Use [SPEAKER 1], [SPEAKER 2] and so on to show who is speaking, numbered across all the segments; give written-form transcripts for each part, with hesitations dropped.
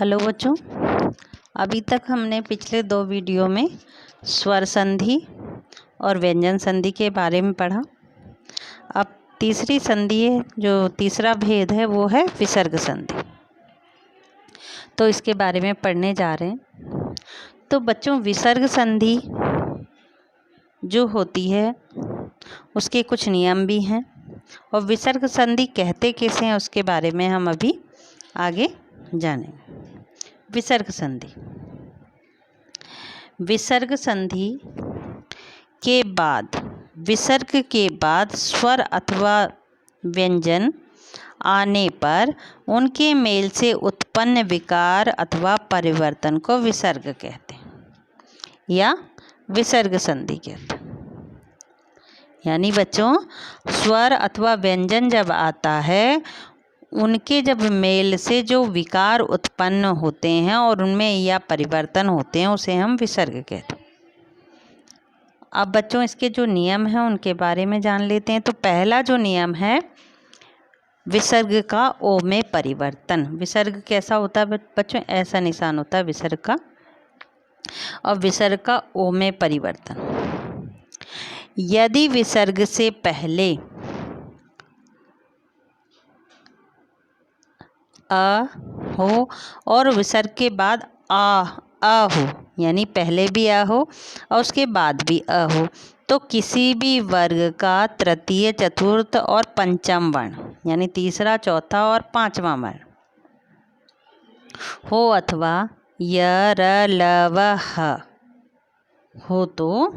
[SPEAKER 1] Hello बच्चों, अभी तक हमने पिछले 2 वीडियो में स्वर संधि और व्यंजन संधि के बारे में पढ़ा। अब तीसरी संधि है, जो तीसरा भेद है वो है विसर्ग संधि। तो इसके बारे में पढ़ने जा रहे हैं। तो बच्चों, विसर्ग संधि जो होती है उसके कुछ नियम भी हैं, और विसर्ग संधि कहते किसे हैं उसके बारे में हम अभी आगे जानेंगे। विसर्ग संधि, विसर्ग संधि के बाद, विसर्ग के बाद स्वर अथवा व्यंजन आने पर उनके मेल से उत्पन्न विकार अथवा परिवर्तन को विसर्ग कहते हैं या विसर्ग संधि कहते हैं। यानी बच्चों, स्वर अथवा व्यंजन जब आता है, उनके जब मेल से जो विकार उत्पन्न होते हैं और उनमें या परिवर्तन होते हैं उसे हम विसर्ग कहते हैं। अब बच्चों, इसके जो नियम हैं उनके बारे में जान लेते हैं। तो पहला जो नियम है विसर्ग का ओ में परिवर्तन। विसर्ग कैसा होता है बच्चों? ऐसा निशान होता है विसर्ग का, और विसर्ग का ओ में परिवर्तन। यदि विसर्ग से पहले अ हो और विसर्ग के बाद आ हो, यानी पहले भी आ हो और उसके बाद भी अ हो, तो किसी भी वर्ग का तृतीय, चतुर्थ और पंचम वर्ण, यानी तीसरा, चौथा और पांचवा वर्ण हो अथवा य, र, ल, व, ह हो, तो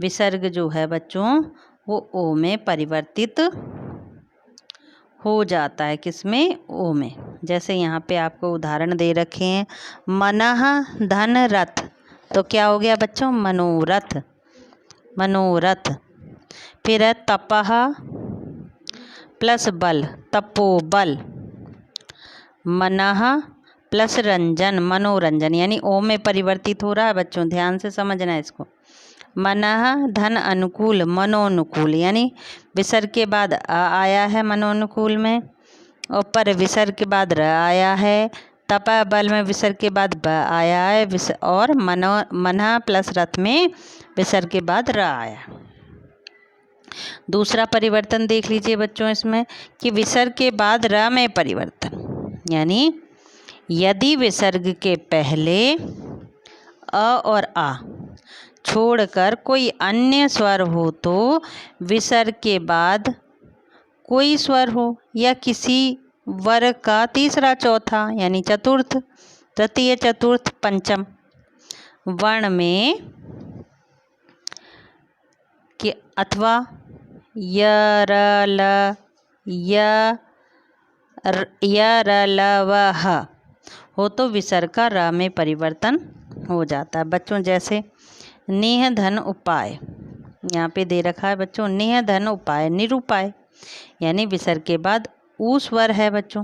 [SPEAKER 1] विसर्ग जो है बच्चों वो ओ में परिवर्तित हो जाता है। किसमें? ओ में। जैसे यहाँ पे आपको उदाहरण दे रखे हैं, मनः धन रथ, तो क्या हो गया बच्चों? मनोरथ, मनोरथ। फिर है तपः प्लस बल, तपोबल। मनः प्लस रंजन, मनोरंजन, यानी ओ में परिवर्तित हो रहा है बच्चों, ध्यान से समझना है इसको। मनः धन अनुकूल, मनोनुकूल, यानी विसर्ग के बाद अ आया है मनोनुकूल में, और पर विसर्ग के बाद र आया है। तपा बल में विसर्ग के बाद ब आया है, और मनः प्लस रथ में विसर्ग के बाद र आया। दूसरा परिवर्तन देख लीजिए बच्चों इसमें, कि विसर्ग के बाद र में परिवर्तन, यानी यदि विसर्ग के पहले अ और आ छोड़कर कोई अन्य स्वर हो, तो विसर्ग के बाद कोई स्वर हो या किसी वर्ग का तीसरा, चौथा यानी चतुर्थ, तृतीय, चतुर्थ, पंचम वर्ण में कि अथवा य, र, ल, य, र, ल, व, ह हो, तो विसर्ग का र में परिवर्तन हो जाता है बच्चों। जैसे नेह धन उपाय, यहाँ पे दे रखा है बच्चों, नेह धन उपाय, निरुपाय, यानी विसर्ग के बाद ऊ स्वर है बच्चों।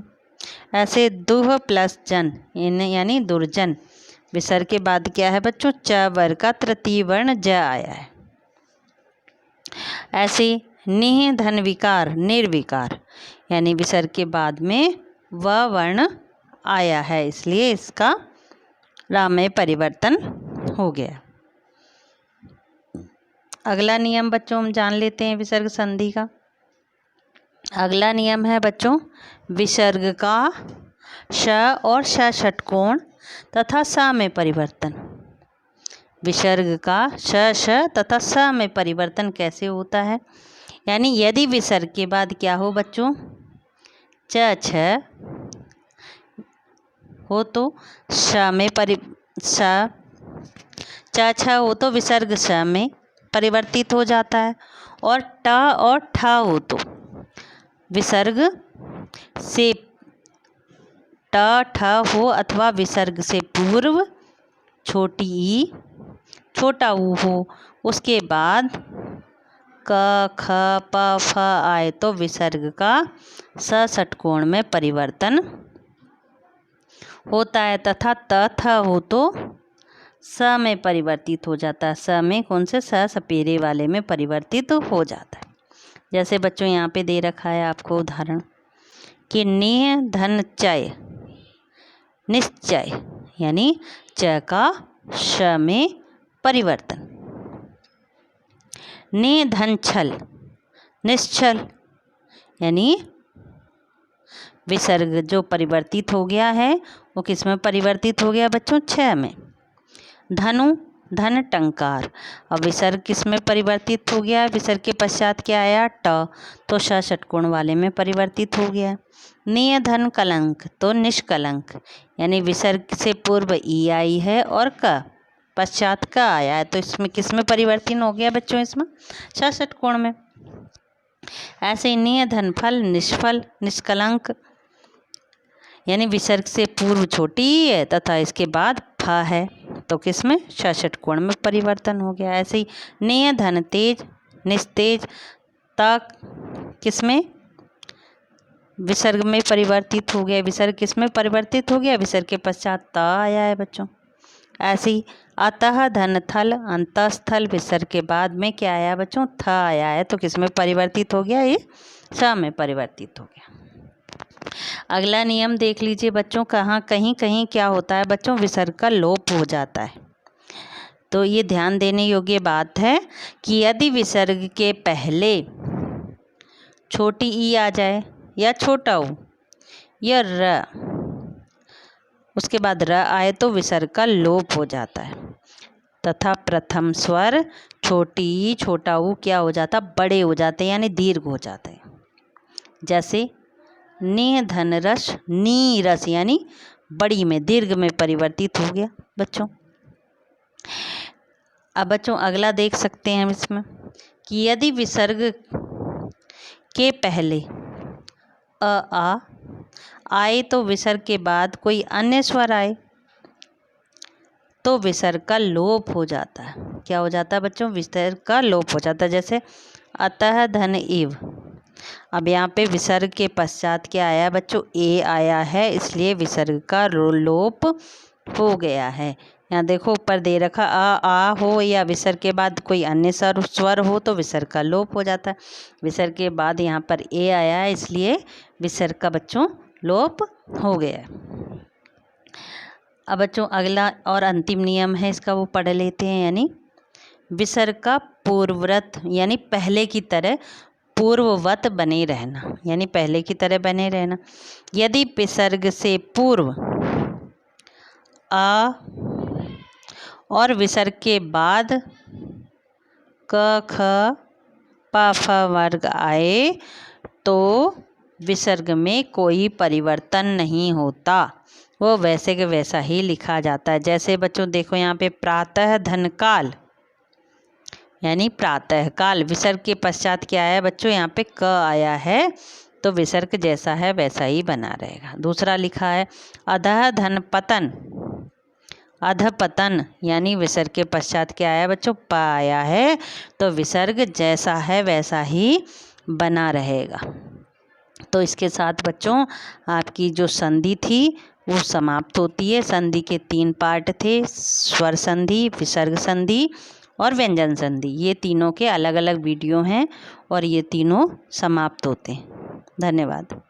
[SPEAKER 1] ऐसे दुह प्लस जन, यानी दुर्जन, विसर्ग के बाद क्या है बच्चों? च वर्ग का तृतीय वर्ण ज आया है। ऐसे निह धन विकार, निर्विकार, यानी विसर्ग के बाद में व वर्ण आया है, इसलिए इसका रा में परिवर्तन हो गया। अगला नियम बच्चों हम जान लेते हैं विसर्ग संधि का। अगला नियम है बच्चों विसर्ग का श और श षटकोण तथा स में परिवर्तन। विसर्ग का श, श तथा स में परिवर्तन कैसे होता है? यानी यदि विसर्ग के बाद क्या हो बच्चों? च, छ हो, तो श में च, छ हो तो विसर्ग श में परिवर्तित हो जाता है, और ट और ठ हो तो विसर्ग से ट, ठ हो अथवा विसर्ग से पूर्व छोटी ई, छोटा ऊ हो, उसके बाद क, ख, प, फ आए तो विसर्ग का स षटकोण में परिवर्तन होता है, तथा त, थ हो तो स में परिवर्तित हो जाता है। स में कौन से? स सपेरे वाले में परिवर्तित हो जाता है। जैसे बच्चों यहाँ पे दे रखा है आपको उदाहरण कि नेह धन चय, निश्चय यानी च का श में परिवर्तन। ने धन छल निश्चल यानी विसर्ग जो परिवर्तित हो गया है वो किस में परिवर्तित हो गया बच्चों, छ में। धनु धन टंकार, अब विसर्ग किस में परिवर्तित हो गया, विसर्ग के पश्चात क्या आया, ट, तो श षटकोण वाले में परिवर्तित हो गया। निय धन कलंक, तो निष्कलंक यानी विसर्ग से पूर्व ई आई है और क पश्चात का आया है, तो इसमें किस में परिवर्तन हो गया बच्चों, इसमें श षटकोण में। ऐसे ही निय धन फल निष्फल निष्कलंक यानी विसर्ग से पूर्व छोटी ई है तथा इसके बाद फ है, तो किस में श षटकोण में परिवर्तन हो गया। ऐसे ही निय धन तेज निस्तेज तक किस में विसर्ग में परिवर्तित हो गया, विसर्ग किस में परिवर्तित हो गया, विसर्ग के पश्चात त आया है बच्चों। ऐसे ही अतः धन थल अंतस्थल, विसर्ग के बाद में क्या आया बच्चों, थ आया है, तो किस में परिवर्तित हो गया, ये स में परिवर्तित हो गया। अगला नियम देख लीजिए बच्चों, कहीं कहीं क्या होता है बच्चों, विसर्ग का लोप हो जाता है। तो ये ध्यान देने योग्य बात है कि यदि विसर्ग के पहले छोटी ई आ जाए या छोटा ऊ या र, उसके बाद र आए तो विसर्ग का लोप हो जाता है तथा प्रथम स्वर छोटी ई छोटा ऊ क्या हो जाता, बड़े हो जाते यानी दीर्घ हो जाते हैं। जैसे नि धन रस नी रस यानी बड़ी में दीर्घ में परिवर्तित हो गया बच्चों। अब बच्चों अगला देख सकते हैं हम इसमें कि यदि विसर्ग के पहले आ आए तो विसर्ग के बाद कोई अन्य स्वर आए तो विसर्ग का लोप हो जाता है। क्या हो जाता है बच्चों, विसर्ग का लोप हो जाता है। जैसे अतः धन इव, अब यहाँ पे विसर्ग के पश्चात क्या आया बच्चों, ए आया है, इसलिए विसर्ग का लोप हो गया है। यहाँ देखो ऊपर दे रखा आ हो या विसर्ग के बाद कोई अन्य स्वर हो तो विसर्ग का लोप हो जाता है। विसर्ग के बाद यहाँ पर ए आया है, इसलिए विसर्ग का बच्चों लोप हो गया है। अब बच्चों अगला और अंतिम नियम है इसका, वो पढ़ लेते हैं। यानी विसर्ग का पूर्ववत यानी पहले की तरह पूर्ववत बने रहना, यानी पहले की तरह बने रहना। यदि विसर्ग से पूर्व आ और विसर्ग के बाद क ख प फ वर्ग आए तो विसर्ग में कोई परिवर्तन नहीं होता, वो वैसे के वैसा ही लिखा जाता है। जैसे बच्चों देखो यहाँ पे प्रातः धन काल यानी प्रातः काल, विसर्ग के पश्चात क्या आया बच्चों, यहाँ पे क आया है, तो विसर्ग जैसा है वैसा ही बना रहेगा। दूसरा लिखा है अधः धन पतन, अध पतन यानी विसर्ग के पश्चात क्या आया बच्चों, प आया है, तो विसर्ग जैसा है वैसा ही बना रहेगा। तो इसके साथ बच्चों आपकी जो संधि थी वो समाप्त होती है। संधि के 3 पार्ट थे, स्वर संधि, विसर्ग संधि और व्यंजन संधि। ये तीनों के अलग अलग वीडियो हैं और ये तीनों समाप्त होते हैं। धन्यवाद।